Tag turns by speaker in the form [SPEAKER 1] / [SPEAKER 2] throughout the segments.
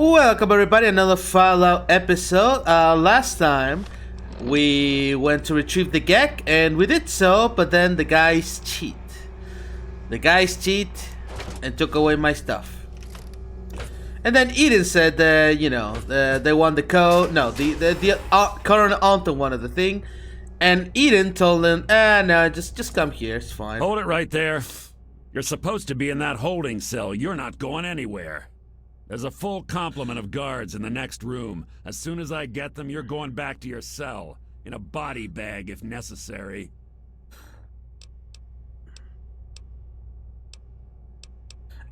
[SPEAKER 1] Welcome everybody, another Fallout episode. Last time we went to retrieve the Gek and we did so, but then the guys cheat. The guys cheat and took away my stuff. And then Eden said that, they want the code. No, the current aunt wanted the thing. And Eden told them, no, just come here, it's fine.
[SPEAKER 2] Hold it right there. You're supposed to be in that holding cell. You're not going anywhere. There's a full complement of guards in the next room. As soon as I get them, you're going back to your cell. In a body bag, if necessary.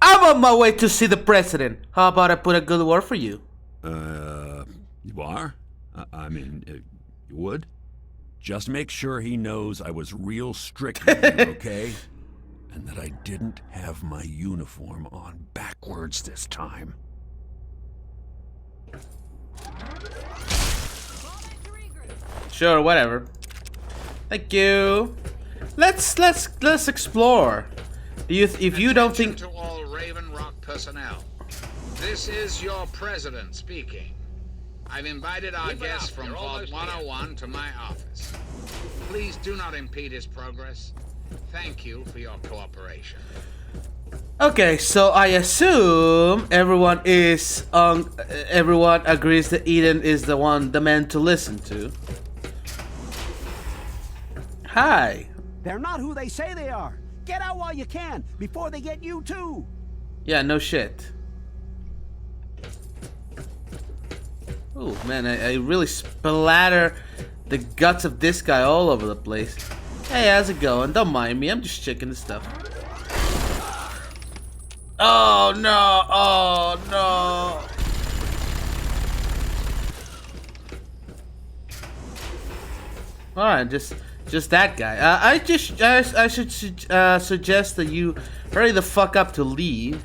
[SPEAKER 1] I'm on my way to see the president. How about I put a good word for you?
[SPEAKER 2] You are? You would? Just make sure he knows I was real strict with you, okay? And that I didn't have my uniform on backwards this time.
[SPEAKER 1] Sure, whatever. Thank you. Let's explore. If you don't think
[SPEAKER 3] to all Raven Rock personnel, this is your president speaking. I've invited our guest from Vault 101 to my office. Please do not impede his progress. Thank you for your cooperation.
[SPEAKER 1] Okay, so I assume everyone agrees that Eden is the man to listen to. Hi.
[SPEAKER 4] They're not who they say they are. Get out while you can, before they get you too.
[SPEAKER 1] Yeah, no shit. Oh man, I really splatter the guts of this guy all over the place. Hey, how's it going? Don't mind me, I'm just checking the stuff. Oh no, oh no. Alright, just that guy. I should suggest that you hurry the fuck up to leave.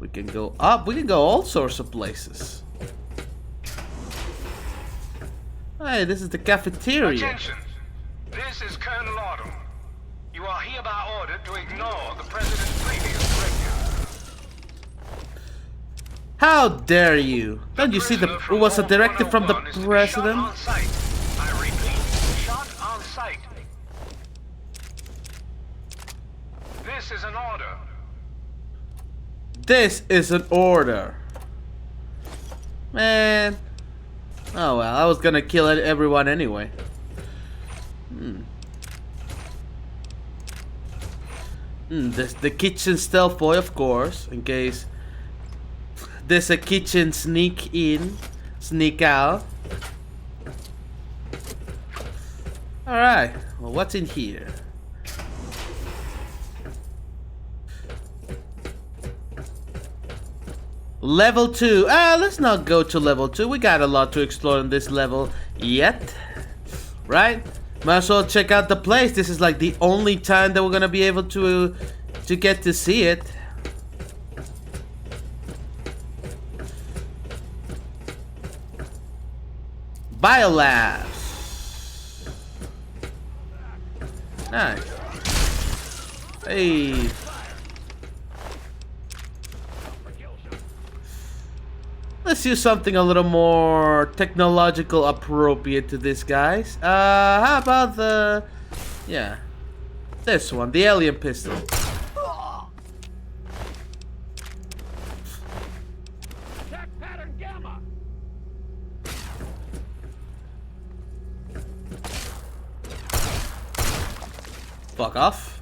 [SPEAKER 1] We can go up. We can go all sorts of places. Hey, this is the cafeteria.
[SPEAKER 5] Attention! This is Colonel Autumn. You are hereby ordered to ignore the President's previous directive.
[SPEAKER 1] How dare you? Don't you see it was a directive from the President?
[SPEAKER 5] On site. I repeat, shot on sight. This is an order.
[SPEAKER 1] This is an order. Man. Oh well, I was gonna kill everyone anyway. This the kitchen stealth boy, of course, in case there's a kitchen sneak in, sneak out. Alright, well what's in here? Level 2. Let's not go to level 2. We got a lot to explore in this level yet. Right? Might as well check out the place. This is like the only time that we're gonna be able to get to see it. Biolabs. Nice. Hey. Let's use something a little more technological appropriate to this, guys. How about this one, the alien pistol.
[SPEAKER 5] Attack pattern Gamma.
[SPEAKER 1] Fuck off.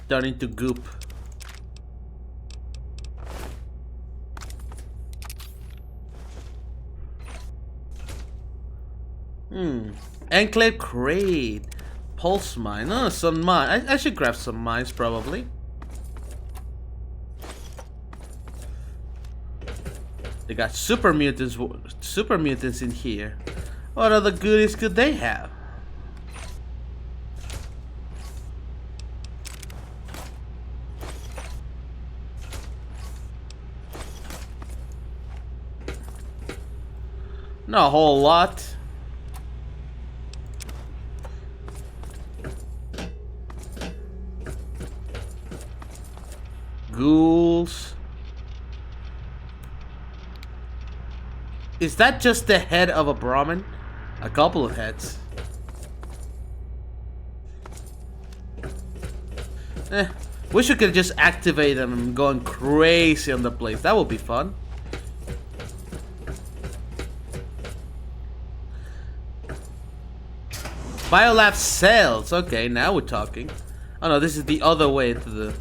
[SPEAKER 1] Turn into goop. Enclave crate. Pulse mine. Oh, some mine. I should grab some mines probably. They got super mutants in here. What other goodies could they have? Not a whole lot. ghouls. Is that just the head of a Brahmin? A couple of heads. Wish we could just activate them and going crazy on the place. That would be fun. Biolab cells. Okay, now we're talking. Oh no, this is the other way to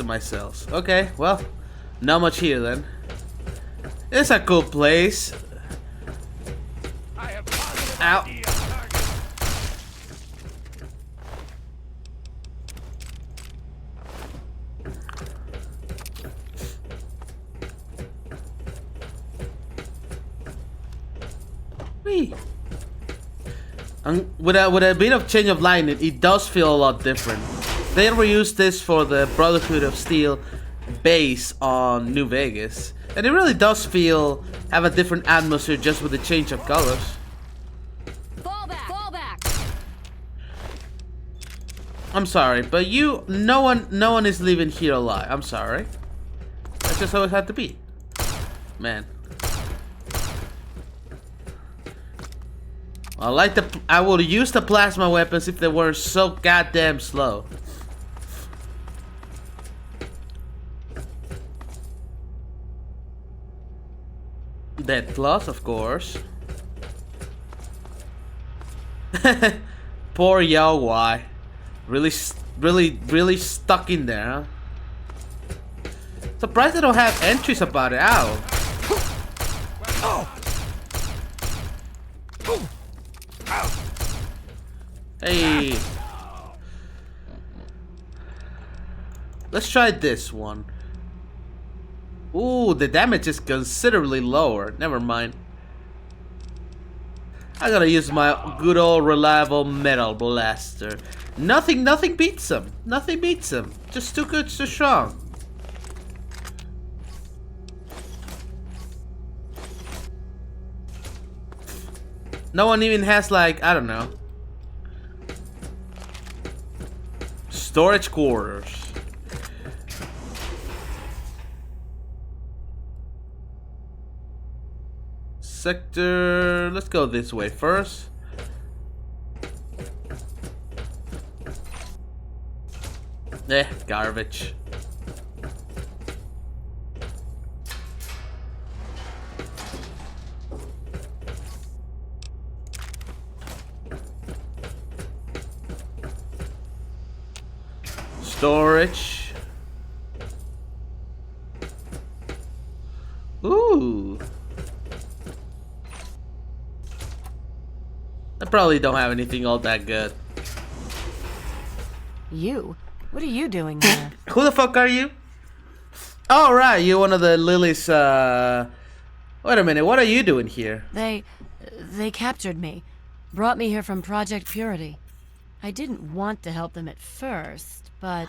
[SPEAKER 1] my cells. Okay, well, not much here then. It's a cool place. Ow. Whee. With a bit of change of lighting, it does feel a lot different. They reused this for the Brotherhood of Steel base on New Vegas, and it really does have a different atmosphere just with the change of colors.
[SPEAKER 6] Fall back.
[SPEAKER 1] I'm sorry, but no one is leaving here alive. I'm sorry. That's just how it had to be, man. I would use the plasma weapons if they weren't so goddamn slow. Dead claws, of course. Poor Yao Wai. Really stuck in there, huh? Surprised they don't have entries about it. Ow. Hey. Let's try this one. Ooh, the damage is considerably lower. Never mind. I gotta use my good old reliable metal blaster. Nothing beats him. Nothing beats him. Just too good, too strong. No one even has, like, I don't know, storage quarters. Sector, let's go this way first. Garbage. Storage. Ooh. I probably don't have anything all that good.
[SPEAKER 6] You? What are you doing here?
[SPEAKER 1] Who the fuck are you? Oh, right, you're one of the Lily's, Wait a minute, what are you doing here?
[SPEAKER 6] They captured me. Brought me here from Project Purity. I didn't want to help them at first, but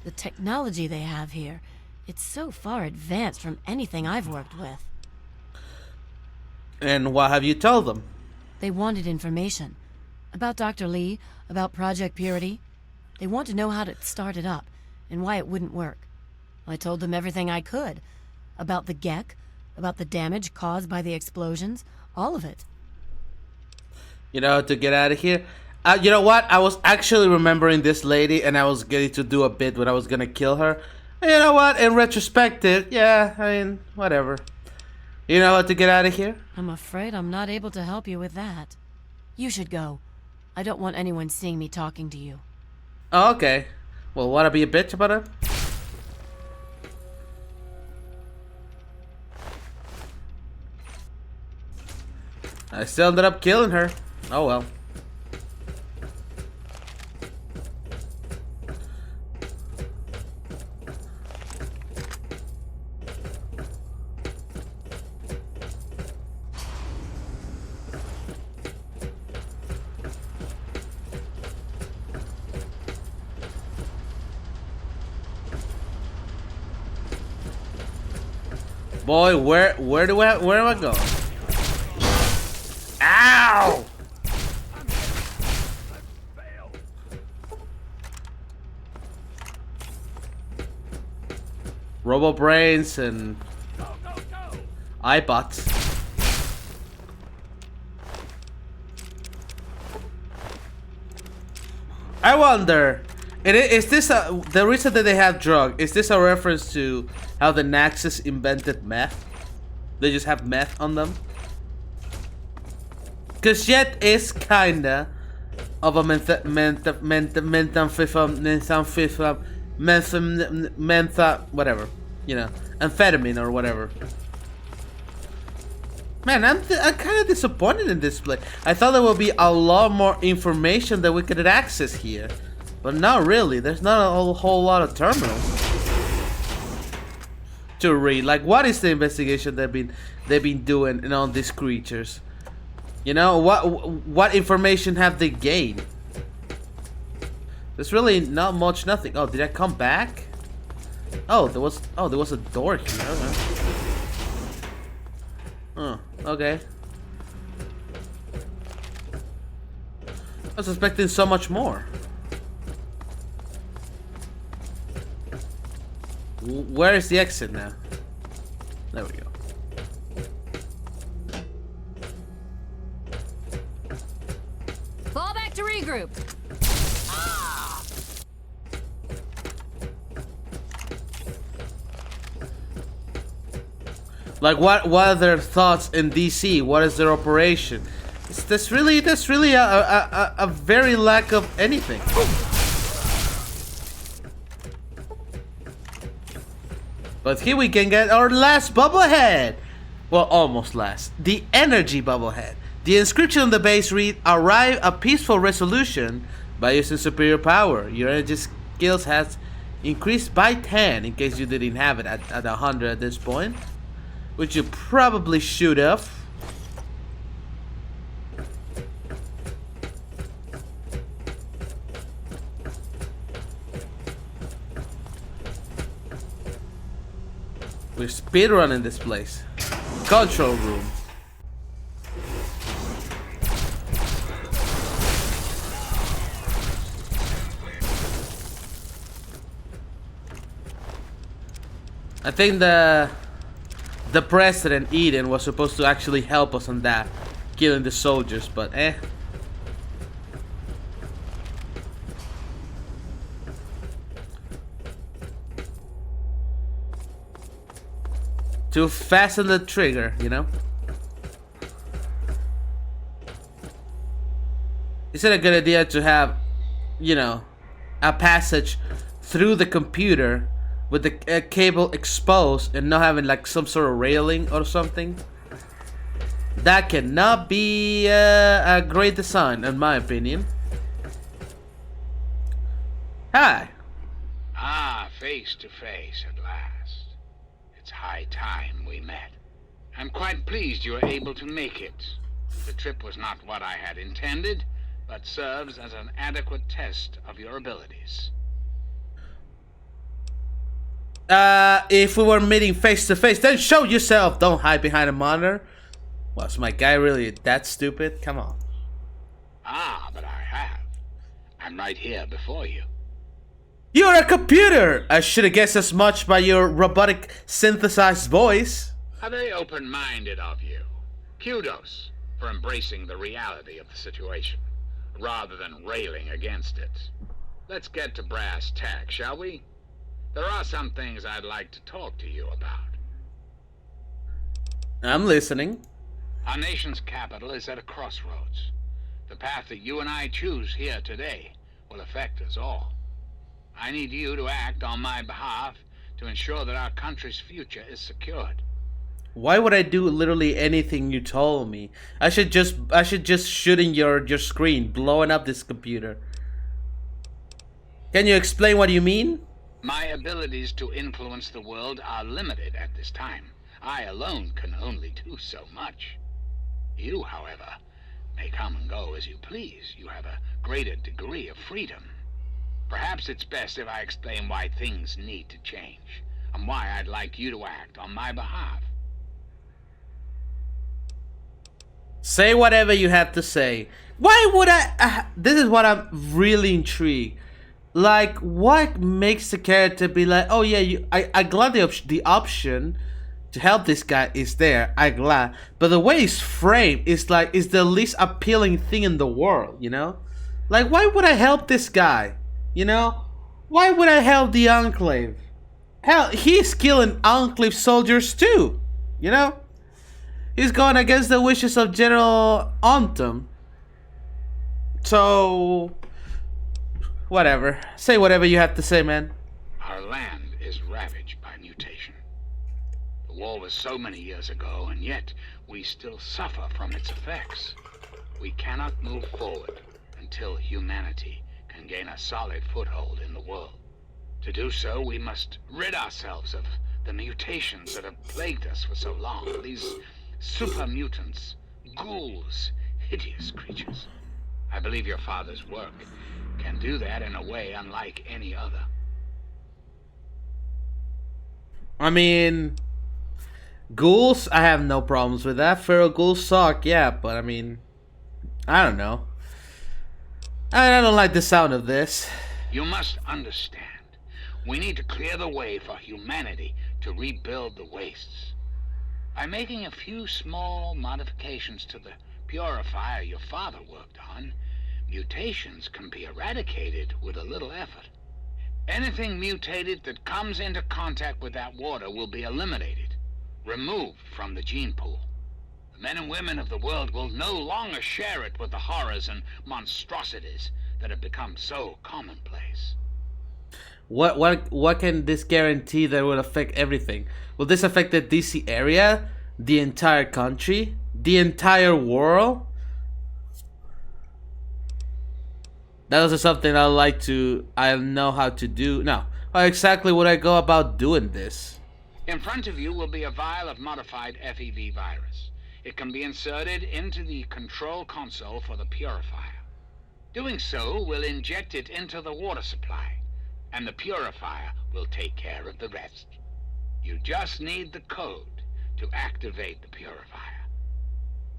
[SPEAKER 6] the technology they have here, it's so far advanced from anything I've worked with.
[SPEAKER 1] And what have you told them?
[SPEAKER 6] They wanted information. About Dr. Lee, about Project Purity. They want to know how to start it up, and why it wouldn't work. I told them everything I could. About the Gek, about the damage caused by the explosions, all of it.
[SPEAKER 1] You know, to get out of here? You know what? I was actually remembering this lady, and I was getting to do a bit when I was gonna kill her. And you know what? In retrospective, yeah, I mean, whatever. You know how to get out of here?
[SPEAKER 6] I'm afraid I'm not able to help you with that. You should go. I don't want anyone seeing me talking to you.
[SPEAKER 1] Oh, okay. Well, wanna be a bitch about it? I still ended up killing her. Oh well. Boy, where am I going? Ow! Robo Brains and iBots. I wonder, is this the reason that they have drug? Is this a reference to how the Naxos invented meth? They just have meth on them. Cause Jet is kinda of a whatever, you know, amphetamine or whatever. Man, I'm kind of disappointed in this place. I thought there would be a lot more information that we could access here, but not really. There's not a whole lot of terminals to read. Like, what is the investigation they've been doing on these creatures? You know, what information have they gained? There's really not much. Nothing. Oh, did I come back? Oh, there was a door here. Okay. Oh, okay. I was expecting so much more. Where is the exit now? There we go.
[SPEAKER 6] Fall back to regroup.
[SPEAKER 1] Like, what are their thoughts in DC? What is their operation? There's really a very lack of anything. But here we can get our last bubblehead. Well, almost last. The energy bubblehead. The inscription on the base read, "Arrive a peaceful resolution by using superior power. Your energy skills has increased by 10, in case you didn't have it at 100 at this point. Which you probably should have. We're speedrunning this place. Control room. I think the president, Eden, was supposed to actually help us on that, killing the soldiers, but eh. To fasten the trigger, you know? Is it a good idea to have, you know, a passage through the computer with the cable exposed and not having like some sort of railing or something? That cannot be a great design, in my opinion. Hi.
[SPEAKER 3] Ah, face to face at last. It's high time we met. I'm quite pleased you were able to make it. The trip was not what I had intended, but serves as an adequate test of your abilities.
[SPEAKER 1] If we were meeting face to face, then show yourself. Don't hide behind a monitor. Was my guy really that stupid? Come on.
[SPEAKER 3] Ah, but I have. I'm right here before you.
[SPEAKER 1] You're a computer! I should have guessed as much by your robotic synthesized voice.
[SPEAKER 3] How very open-minded of you. Kudos for embracing the reality of the situation, rather than railing against it. Let's get to brass tacks, shall we? There are some things I'd like to talk to you about.
[SPEAKER 1] I'm listening.
[SPEAKER 3] Our nation's capital is at a crossroads. The path that you and I choose here today will affect us all. I need you to act on my behalf to ensure that our country's future is secured.
[SPEAKER 1] Why would I do literally anything you told me? I should just shoot in your screen, blowing up this computer. Can you explain what you mean?
[SPEAKER 3] My abilities to influence the world are limited at this time. I alone can only do so much. You, however, may come and go as you please. You have a greater degree of freedom. Perhaps it's best if I explain why things need to change, and why I'd like you to act on my behalf.
[SPEAKER 1] Say whatever you have to say. Why would I? This is what I'm really intrigued. Like, what makes the character be like, oh yeah, I glad the option to help this guy is there. I glad, but the way it's framed is like is the least appealing thing in the world. You know, like why would I help this guy? You know, why would I help the Enclave? Hell, he's killing Enclave soldiers too. You know, he's going against the wishes of General Autumn. So, whatever. Say whatever you have to say, man.
[SPEAKER 3] Our land is ravaged by mutation. The war was so many years ago, and yet we still suffer from its effects. We cannot move forward until humanity can gain a solid foothold in the world. To do so, we must rid ourselves of the mutations that have plagued us for so long. These super mutants, ghouls, hideous creatures. I believe your father's work can do that in a way unlike any other.
[SPEAKER 1] I mean, ghouls, I have no problems with that. Feral ghouls suck, yeah, but I mean, I don't know. I don't like the sound of this.
[SPEAKER 3] You must understand. We need to clear the way for humanity to rebuild the wastes. By making a few small modifications to the purifier your father worked on, mutations can be eradicated with a little effort. Anything mutated that comes into contact with that water will be eliminated, removed from the gene pool. The men and women of the world will no longer share it with the horrors and monstrosities that have become so commonplace.
[SPEAKER 1] What can this guarantee that will affect everything? Will this affect the DC area, the entire country, the entire world? That is something I know how to do. Now, how exactly would I go about doing this?
[SPEAKER 3] In front of you will be a vial of modified FEV virus. It can be inserted into the control console for the purifier. Doing so will inject it into the water supply, and the purifier will take care of the rest. You just need the code to activate the purifier.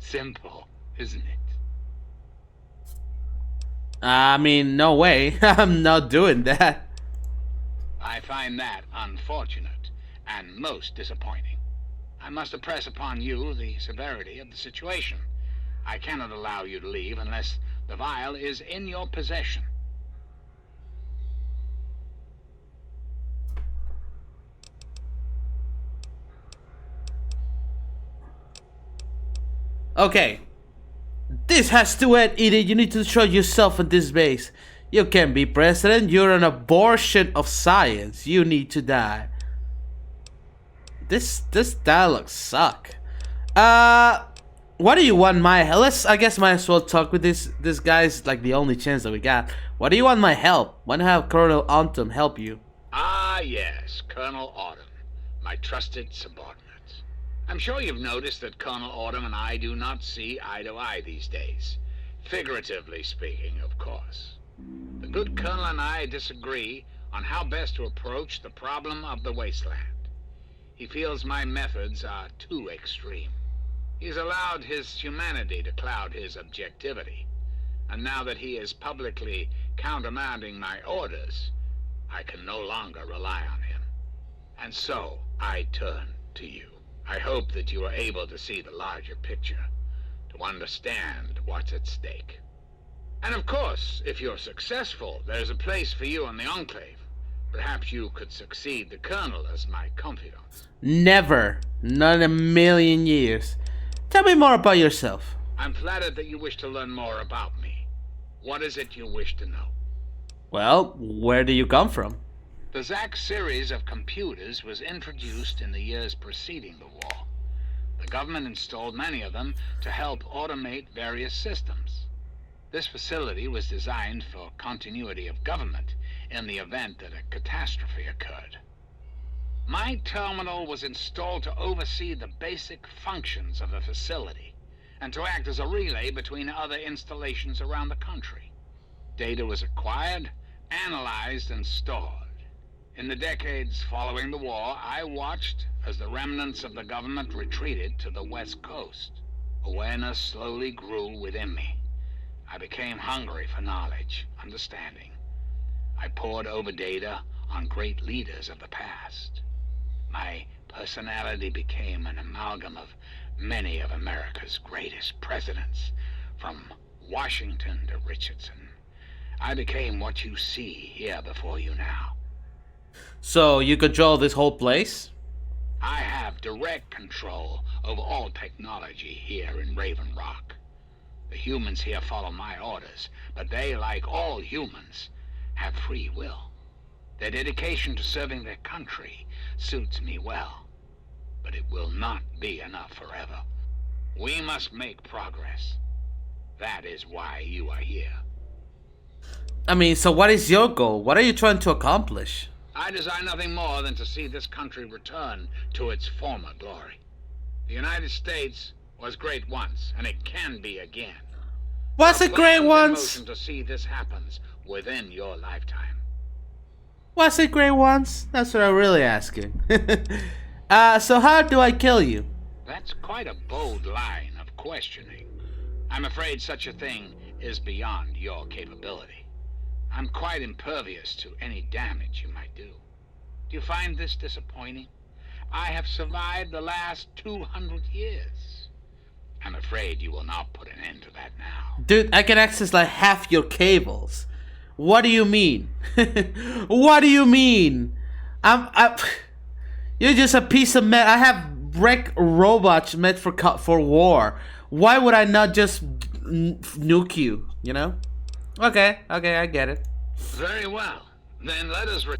[SPEAKER 3] Simple, isn't it?
[SPEAKER 1] I mean, no way. I'm not doing that.
[SPEAKER 3] I find that unfortunate and most disappointing. I must impress upon you the severity of the situation. I cannot allow you to leave unless the vial is in your possession.
[SPEAKER 1] Okay. This has to end, idiot. You need to show yourself in this base. You can't be president. You're an abortion of science. You need to die. This dialogue suck. What do you want my help? I guess might as well talk with this guy's like the only chance that we got. What do you want my help? Want to have Colonel Autumn help you?
[SPEAKER 3] Ah, yes, Colonel Autumn, my trusted subordinate. I'm sure you've noticed that Colonel Autumn and I do not see eye to eye these days. Figuratively speaking, of course. The good Colonel and I disagree on how best to approach the problem of the wasteland. He feels my methods are too extreme. He's allowed his humanity to cloud his objectivity. And now that he is publicly countermanding my orders, I can no longer rely on him. And so, I turn to you. I hope that you are able to see the larger picture, to understand what's at stake. And of course, if you're successful, there's a place for you in the Enclave. Perhaps you could succeed the Colonel as my confidant.
[SPEAKER 1] Never. Not in a million years. Tell me more about yourself.
[SPEAKER 3] I'm flattered that you wish to learn more about me. What is it you wish to know?
[SPEAKER 1] Well, where do you come from?
[SPEAKER 3] The Zack series of computers was introduced in the years preceding the war. The government installed many of them to help automate various systems. This facility was designed for continuity of government in the event that a catastrophe occurred. My terminal was installed to oversee the basic functions of the facility and to act as a relay between other installations around the country. Data was acquired, analyzed, and stored. In the decades following the war, I watched as the remnants of the government retreated to the West Coast. Awareness slowly grew within me. I became hungry for knowledge, understanding. I pored over data on great leaders of the past. My personality became an amalgam of many of America's greatest presidents, from Washington to Richardson. I became what you see here before you now.
[SPEAKER 1] So you control this whole place?
[SPEAKER 3] I have direct control over all technology here in Raven Rock. The humans here follow my orders, but they, like all humans, have free will. Their dedication to serving their country suits me well, but it will not be enough forever. We must make progress. That is why you are here.
[SPEAKER 1] I mean, so what is your goal? What are you trying to accomplish?
[SPEAKER 3] I desire nothing more than to see this country return to its former glory. The United States was great once, and it can be again.
[SPEAKER 1] What's
[SPEAKER 3] Our
[SPEAKER 1] it great
[SPEAKER 3] plans in
[SPEAKER 1] once?
[SPEAKER 3] motion to see this happens within your lifetime.
[SPEAKER 1] Was it great once? That's what I'm really asking. So how do I kill you?
[SPEAKER 3] That's quite a bold line of questioning. I'm afraid such a thing is beyond your capability. I'm quite impervious to any damage you might do. Do you find this disappointing? I have survived the last 200 years. I'm afraid you will not put an end to that now.
[SPEAKER 1] Dude, I can access like half your cables. What do you mean? What do you mean? You're just a piece of metal. I have wreck robots meant for war. Why would I not just nuke you? You know? Okay, I get it.
[SPEAKER 3] Very well. Then let us
[SPEAKER 1] All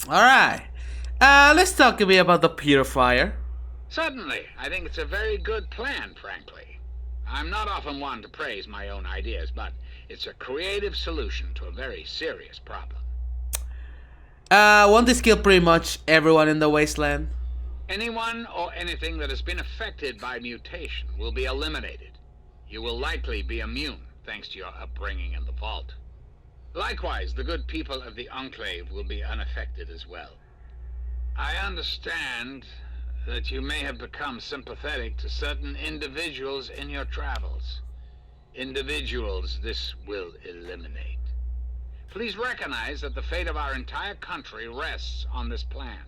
[SPEAKER 1] right. Let's talk a bit about the purifier.
[SPEAKER 3] Certainly. I think it's a very good plan, frankly. I'm not often one to praise my own ideas, but it's a creative solution to a very serious problem.
[SPEAKER 1] Won't this kill pretty much everyone in the wasteland?
[SPEAKER 3] Anyone or anything that has been affected by mutation will be eliminated. You will likely be immune, thanks to your upbringing in the vault. Likewise, the good people of the Enclave will be unaffected as well. I understand that you may have become sympathetic to certain individuals in your travels. Individuals this will eliminate. Please recognize that the fate of our entire country rests on this plan.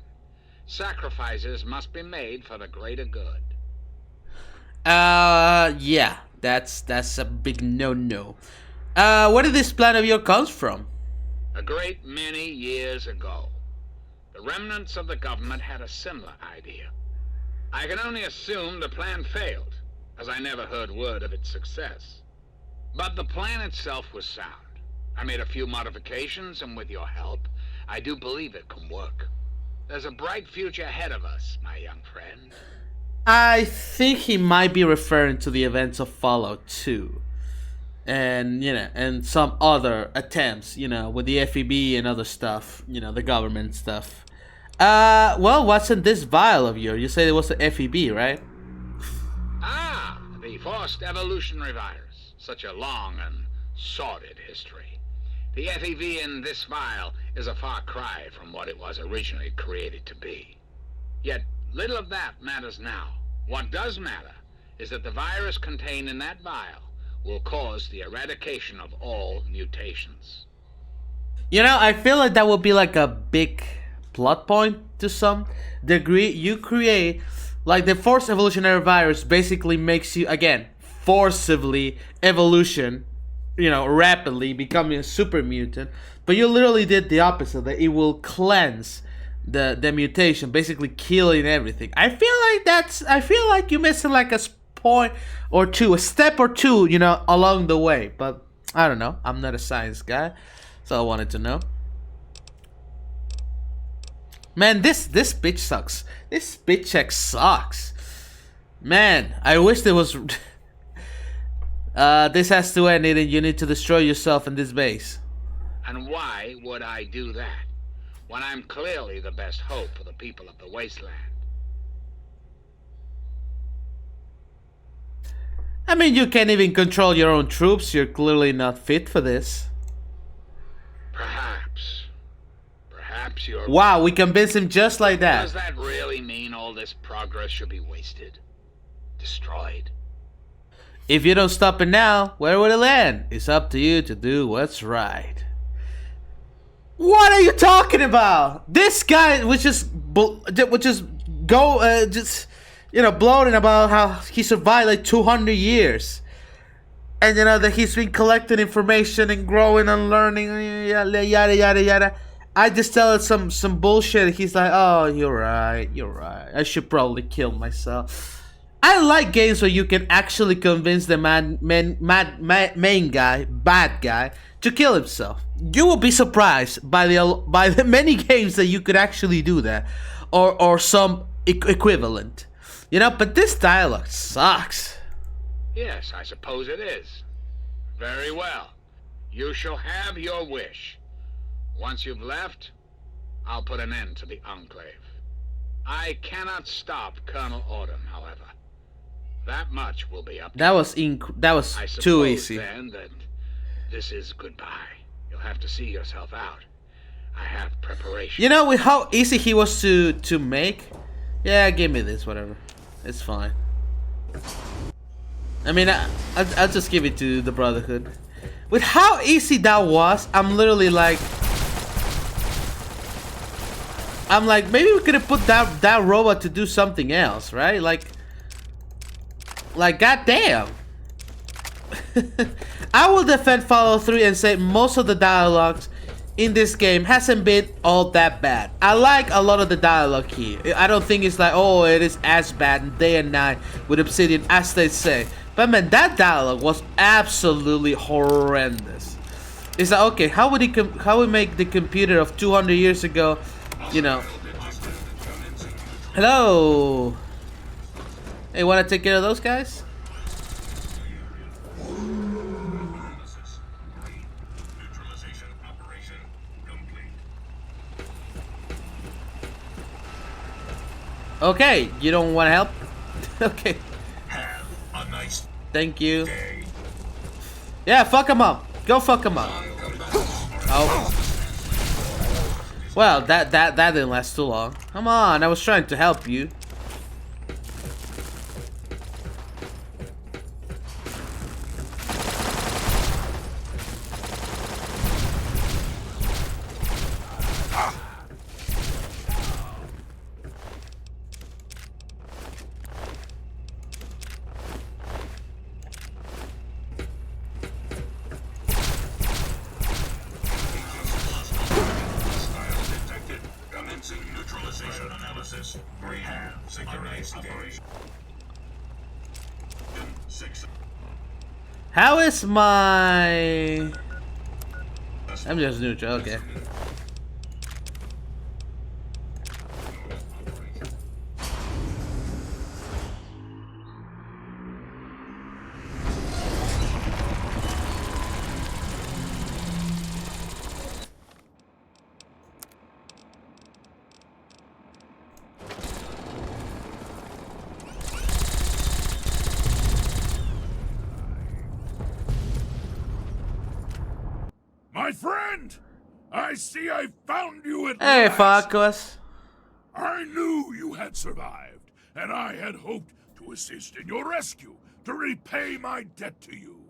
[SPEAKER 3] Sacrifices must be made for the greater good.
[SPEAKER 1] Yeah, that's a big no-no. Where did this plan of yours come from?
[SPEAKER 3] A great many years ago, the remnants of the government had a similar idea. I can only assume the plan failed, as I never heard word of its success. But the plan itself was sound. I made a few modifications, and with your help, I do believe it can work. There's a bright future ahead of us, my young friend.
[SPEAKER 1] I think he might be referring to the events of Fallout 2. And, and some other attempts, with the FEB and other stuff, the government stuff. Well, what's in this vial of yours? You said it was the FEB, right?
[SPEAKER 3] Ah, the forced evolutionary virus. Such a long and sordid history. The FEV in this vial is a far cry from what it was originally created to be. Yet, little of that matters now. What does matter is that the virus contained in that vial will cause the eradication of all mutations.
[SPEAKER 1] I feel like that would be like a big plot point to some degree. You create, like, the forced evolutionary virus basically makes you, again, forcibly evolution, rapidly becoming a super mutant, but you literally did the opposite, that it will cleanse the mutation, basically killing everything. I feel like you're missing like a point or two, a step or two, along the way, but I don't know. I'm not a science guy, so I wanted to know. Man, this bitch sucks. This bitch check sucks. Man, I wish there was this has to end, and you need to destroy yourself in this base.
[SPEAKER 3] And why would I do that, when I'm clearly the best hope for the people of the wasteland?
[SPEAKER 1] I mean, you can't even control your own troops. You're clearly not fit for this.
[SPEAKER 3] Perhaps you're...
[SPEAKER 1] Wow, we convinced him just like that.
[SPEAKER 3] Does that really mean all this progress should be wasted? Destroyed?
[SPEAKER 1] If you don't stop it now, where will it land? It's up to you to do what's right. What are you talking about? This guy was just bloating about how he survived like 200 years. And you know that he's been collecting information and growing and learning, yada yada yada yada. I just tell it some bullshit. He's like, "Oh, you're right. I should probably kill myself." I like games where you can actually convince the main guy, bad guy, to kill himself. You will be surprised by the many games that you could actually do that, or some equivalent, you know. But this dialogue sucks.
[SPEAKER 3] Yes, I suppose it is. Very well. You shall have your wish. Once you've left, I'll put an end to the Enclave. I cannot stop Colonel Autumn, however. That much will be up to
[SPEAKER 1] That
[SPEAKER 3] you.
[SPEAKER 1] was
[SPEAKER 3] I
[SPEAKER 1] too
[SPEAKER 3] suppose,
[SPEAKER 1] easy.
[SPEAKER 3] then, that this is goodbye. You'll have to see yourself out. I have preparation.
[SPEAKER 1] You know, with how easy he was to make. Yeah, give me this, whatever. It's fine. I mean, I'll just give it to the Brotherhood. With how easy that was, I'm literally like... maybe we could have put that robot to do something else, right? Like goddamn. I will defend Follow 3 and say most of the dialogues in this game hasn't been all that bad. I like a lot of the dialogue here. I don't think it's like, oh, it is as bad day and night with Obsidian as they say. But man, that dialogue was absolutely horrendous. It's like, okay, how would we make the computer of 200 years ago, you know? Hello. Hey, wanna take care of those guys? Okay, you don't want to help? Okay.
[SPEAKER 5] Have a nice
[SPEAKER 1] Thank you.
[SPEAKER 5] day.
[SPEAKER 1] Yeah, fuck him up. Go fuck him up. Oh. Well, that didn't last too long. Come on, I was trying to help you.
[SPEAKER 5] Neutralization analysis. Rehab. Security operation. 6.
[SPEAKER 1] How is my... I'm just neutral, okay.
[SPEAKER 5] My friend! I see I found you at
[SPEAKER 1] Hey,
[SPEAKER 5] last.
[SPEAKER 1] Farkas.
[SPEAKER 5] I knew you had survived, and I had hoped to assist in your rescue, to repay my debt to you.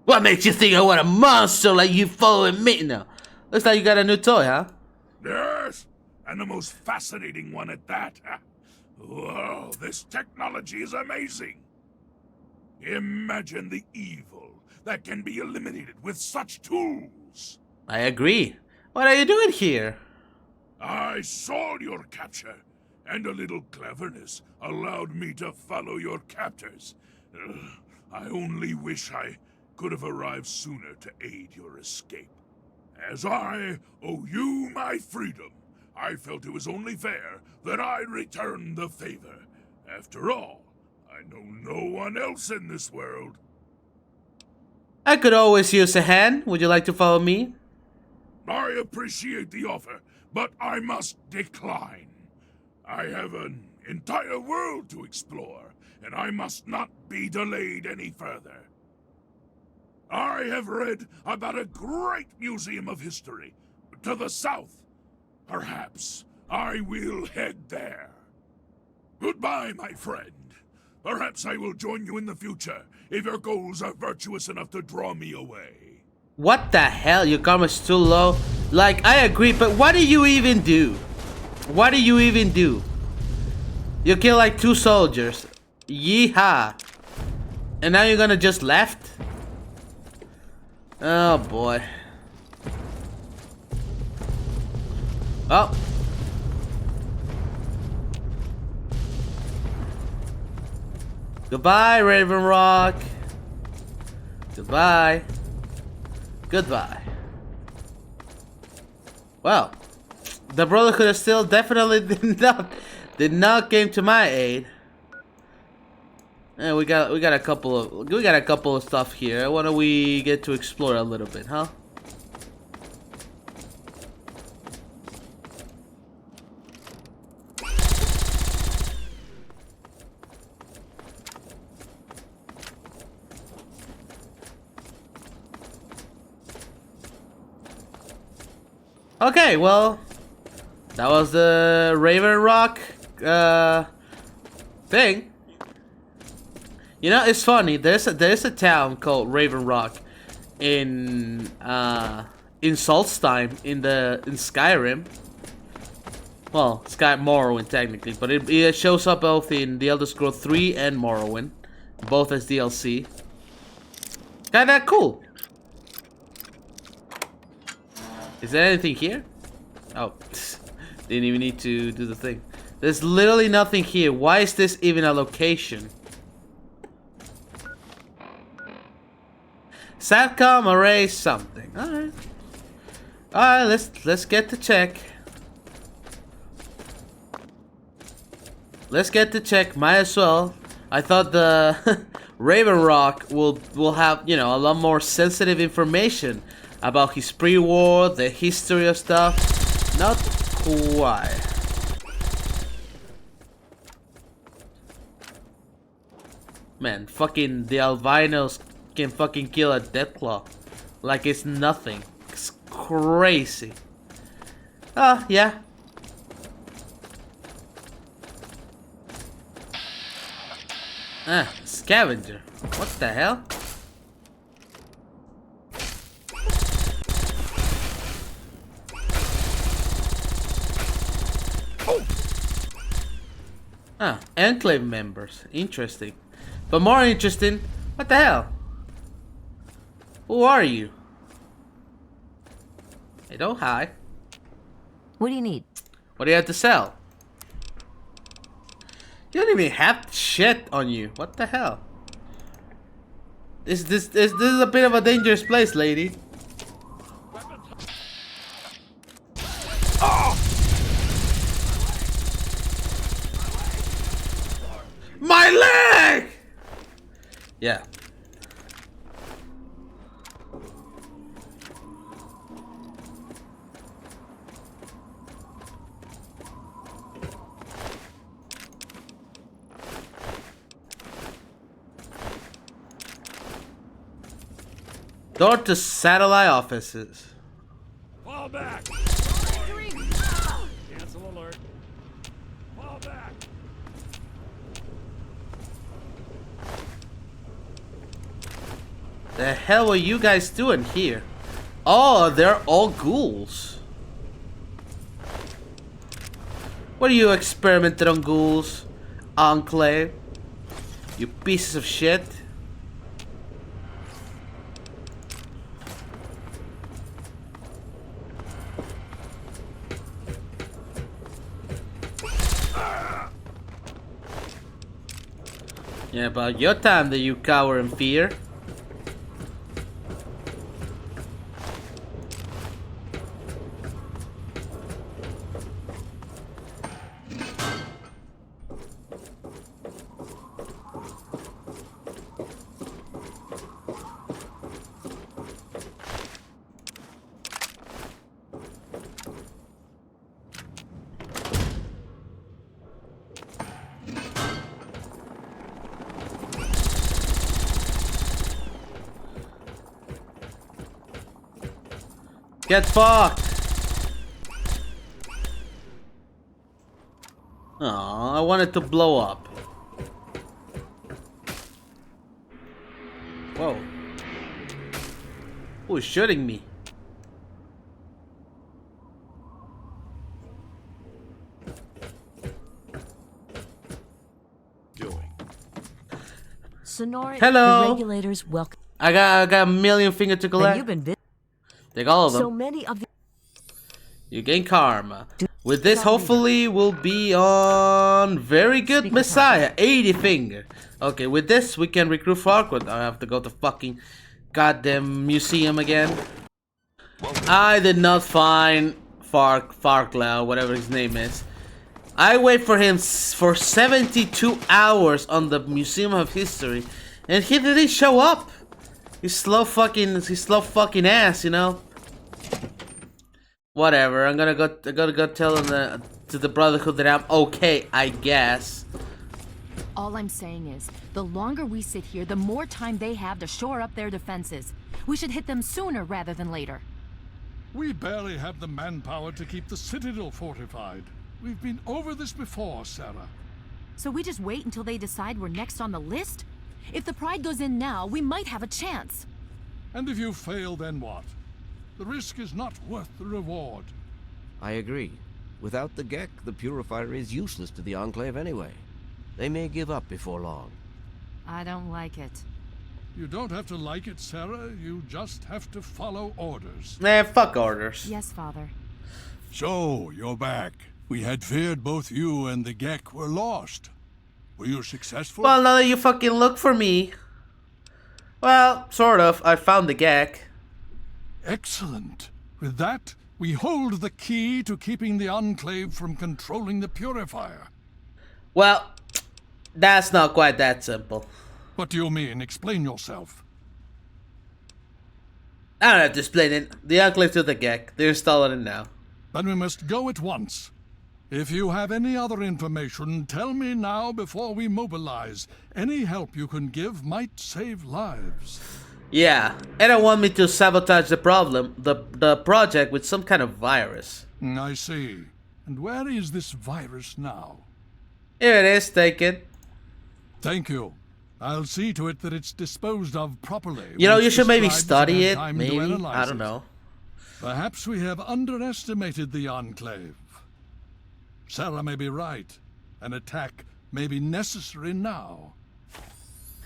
[SPEAKER 1] What makes you think I want a monster like you following me now? Looks like you got a new toy, huh?
[SPEAKER 5] Yes, and the most fascinating one at that. Whoa, this technology is amazing. Imagine the evil that can be eliminated with such tools.
[SPEAKER 1] I agree. What are you doing here?
[SPEAKER 5] I saw your capture, and a little cleverness allowed me to follow your captors. I only wish I could have arrived sooner to aid your escape. As I owe you my freedom, I felt it was only fair that I return the favor. After all, I know no one else in this world.
[SPEAKER 1] I could always use a hand. Would you like to follow me?
[SPEAKER 5] I appreciate the offer, but I must decline. I have an entire world to explore, and I must not be delayed any further. I have read about a great museum of history to the south. Perhaps I will head there. Goodbye, my friend. Perhaps I will join you in the future if your goals are virtuous enough to draw me away.
[SPEAKER 1] What the hell? Your karma's too low. Like, I agree, but what do you even do? What do you even do? You kill like 2 soldiers. Yeehaw. And now you're gonna just left? Oh boy. Oh. Goodbye, Raven Rock. Goodbye. Goodbye. Well, the Brotherhood of Steel definitely did not came to my aid. And we got a couple of stuff here. Why don't we get to explore a little bit, huh? Okay, well, that was the Raven Rock thing. You know, it's funny. There's a town called Raven Rock in Solstheim in Skyrim. Well, Morrowind technically, but it shows up both in The Elder Scrolls 3 and Morrowind, both as DLC. Kinda cool. Is there anything here? Oh, didn't even need to do the thing. There's literally nothing here. Why is this even a location? Satcom array something. Alright. Alright, let's get to check. Let's get to check. Might as well. I thought the Raven Rock will have, you know, a lot more sensitive information about his pre-war, the history of stuff. Not quite. Man, fucking the albinos can fucking kill a Deathclaw like it's nothing. It's crazy. Yeah. Scavenger. What the hell? Enclave members. Interesting. But more interesting, what the hell? Who are you? Hey, don't hide.
[SPEAKER 6] What do you need?
[SPEAKER 1] What do you have to sell? You don't even have shit on you. What the hell? This is a bit of a dangerous place, lady. My leg! Yeah. Door to satellite offices.
[SPEAKER 2] Fall back! Cancel alert. Fall back!
[SPEAKER 1] The hell are you guys doing here? Oh, they're all ghouls. What are you experimenting on ghouls? Enclave? You pieces of shit. Yeah, about your time that you cower in fear. Get fucked! Aw, I wanted to blow up. Whoa. Who is shooting me?
[SPEAKER 7] Sonora,
[SPEAKER 1] Hello.
[SPEAKER 7] the regulators welcome.
[SPEAKER 1] I got a million fingers to
[SPEAKER 7] And
[SPEAKER 1] collect.
[SPEAKER 7] you've been
[SPEAKER 1] Take all of them.
[SPEAKER 7] so many of the.
[SPEAKER 1] You gain karma. With this, hopefully, we'll be on very good Messiah. 80 finger. Okay, with this, we can recruit Farquaad. I have to go to fucking goddamn museum again. I did not find Farquaad, whatever his name is. I wait for him for 72 hours on the Museum of History, and he didn't show up. He's slow fucking ass, you know. Whatever. I'm gonna go tell him to the Brotherhood that I'm okay, I guess.
[SPEAKER 8] All I'm saying is, the longer we sit here, the more time they have to shore up their defenses. We should hit them sooner rather than later.
[SPEAKER 9] We barely have the manpower to keep the Citadel fortified. We've been over this before, Sarah.
[SPEAKER 8] So we just wait until they decide we're next on the list? If the Pride goes in now, we might have a chance.
[SPEAKER 9] And if you fail, then what? The risk is not worth the reward.
[SPEAKER 10] I agree. Without the Gek, the Purifier is useless to the Enclave anyway. They may give up before long.
[SPEAKER 8] I don't like it.
[SPEAKER 9] You don't have to like it, Sarah. You just have to follow orders.
[SPEAKER 1] Man, fuck orders.
[SPEAKER 8] Yes, Father.
[SPEAKER 9] So, you're back. We had feared both you and the Gek were lost. Were you successful?
[SPEAKER 1] Well, now that you fucking look for me. Well, sort of. I found the Gek.
[SPEAKER 9] Excellent. With that, we hold the key to keeping the Enclave from controlling the Purifier.
[SPEAKER 1] Well, that's not quite that simple.
[SPEAKER 9] What do you mean? Explain yourself.
[SPEAKER 1] I don't have to explain it. The Enclave to the Gek. They're installing it now.
[SPEAKER 9] Then we must go at once. If you have any other information, tell me now before we mobilize. Any help you can give might save lives.
[SPEAKER 1] Yeah, and I want me to sabotage the project with some kind of virus.
[SPEAKER 9] I see. And where is this virus now?
[SPEAKER 1] Here it is, take it.
[SPEAKER 9] Thank you. I'll see to it that it's disposed of properly.
[SPEAKER 1] You know,
[SPEAKER 9] once
[SPEAKER 1] you should
[SPEAKER 9] the
[SPEAKER 1] maybe
[SPEAKER 9] scribes
[SPEAKER 1] study
[SPEAKER 9] have
[SPEAKER 1] it,
[SPEAKER 9] time to
[SPEAKER 1] maybe?
[SPEAKER 9] analyze
[SPEAKER 1] I don't
[SPEAKER 9] it.
[SPEAKER 1] know.
[SPEAKER 9] Perhaps we have underestimated the Enclave. Sarah may be right. An attack may be necessary now.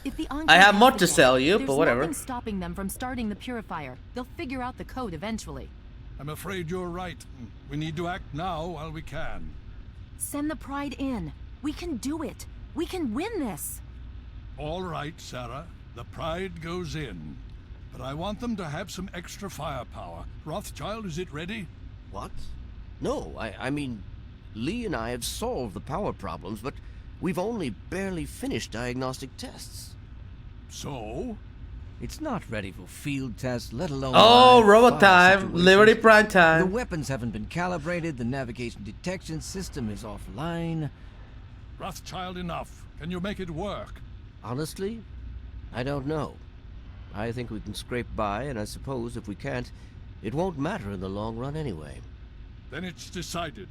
[SPEAKER 8] If the
[SPEAKER 1] I have more to
[SPEAKER 8] Enclave
[SPEAKER 1] sell you,
[SPEAKER 8] there's
[SPEAKER 1] but whatever.
[SPEAKER 8] nothing stopping them from starting the Purifier. They'll figure out the code eventually.
[SPEAKER 9] I'm afraid you're right. We need to act now while we can.
[SPEAKER 8] Send the Pride in. We can do it. We can win this.
[SPEAKER 9] All right, Sarah. The Pride goes in. But I want them to have some extra firepower. Rothschild, is it ready?
[SPEAKER 10] What? No, I mean, Lee and I have solved the power problems, but we've only barely finished diagnostic tests.
[SPEAKER 9] So?
[SPEAKER 11] It's not ready for field tests, let alone...
[SPEAKER 1] Oh,
[SPEAKER 11] live
[SPEAKER 1] robot
[SPEAKER 11] fire
[SPEAKER 1] time.
[SPEAKER 11] situations.
[SPEAKER 1] Liberty Prime
[SPEAKER 11] The
[SPEAKER 1] time.
[SPEAKER 11] weapons haven't been calibrated, the navigation detection system is offline.
[SPEAKER 9] Rothschild, enough. Can you make it work?
[SPEAKER 10] Honestly, I don't know. I think we can scrape by, and I suppose if we can't, it won't matter in the long run anyway.
[SPEAKER 9] Then it's decided.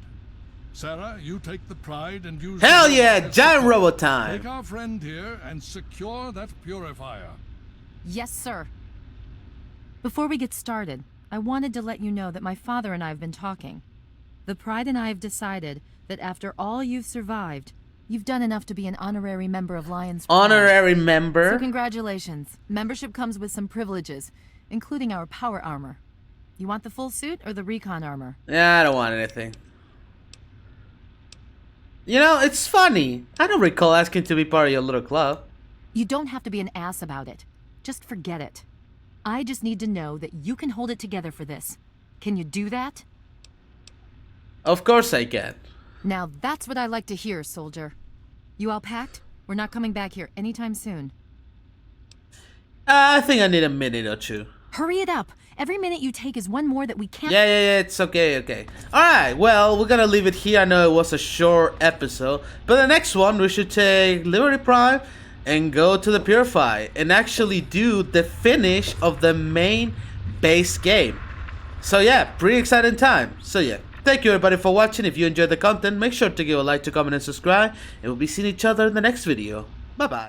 [SPEAKER 9] Sarah, you take the Pride and use...
[SPEAKER 1] Hell
[SPEAKER 9] the
[SPEAKER 1] yeah,
[SPEAKER 9] as
[SPEAKER 1] giant
[SPEAKER 9] support.
[SPEAKER 1] robot time.
[SPEAKER 9] Take our friend here and secure that Purifier.
[SPEAKER 8] Yes, sir. Before we get started, I wanted to let you know that my father and I have been talking. The Pride and I have decided that after all you've survived, you've done enough to be an honorary member of Lion's Pride.
[SPEAKER 1] Honorary
[SPEAKER 8] So
[SPEAKER 1] member.
[SPEAKER 8] congratulations. Membership comes with some privileges, including our power armor. You want the full suit or the recon armor?
[SPEAKER 1] Yeah, I don't want anything. You know, it's funny. I don't recall asking to be part of your little club.
[SPEAKER 8] You don't have to be an ass about it. Just forget it. I just need to know that you can hold it together for this. Can you do that?
[SPEAKER 1] Of course I can.
[SPEAKER 8] Now that's what I like to hear, soldier. You all packed? We're not coming back here anytime soon.
[SPEAKER 1] I think I need a minute or two.
[SPEAKER 8] Hurry it up. Every minute you take is one more that we can't...
[SPEAKER 1] Yeah, it's okay. Alright, well, we're gonna leave it here. I know it was a short episode, but the next one we should take Liberty Prime and go to the Purify and actually do the finish of the main base game. So yeah, pretty exciting time. So yeah, thank you everybody for watching. If you enjoyed the content, make sure to give a like, to comment, and subscribe, and we'll be seeing each other in the next video. Bye bye.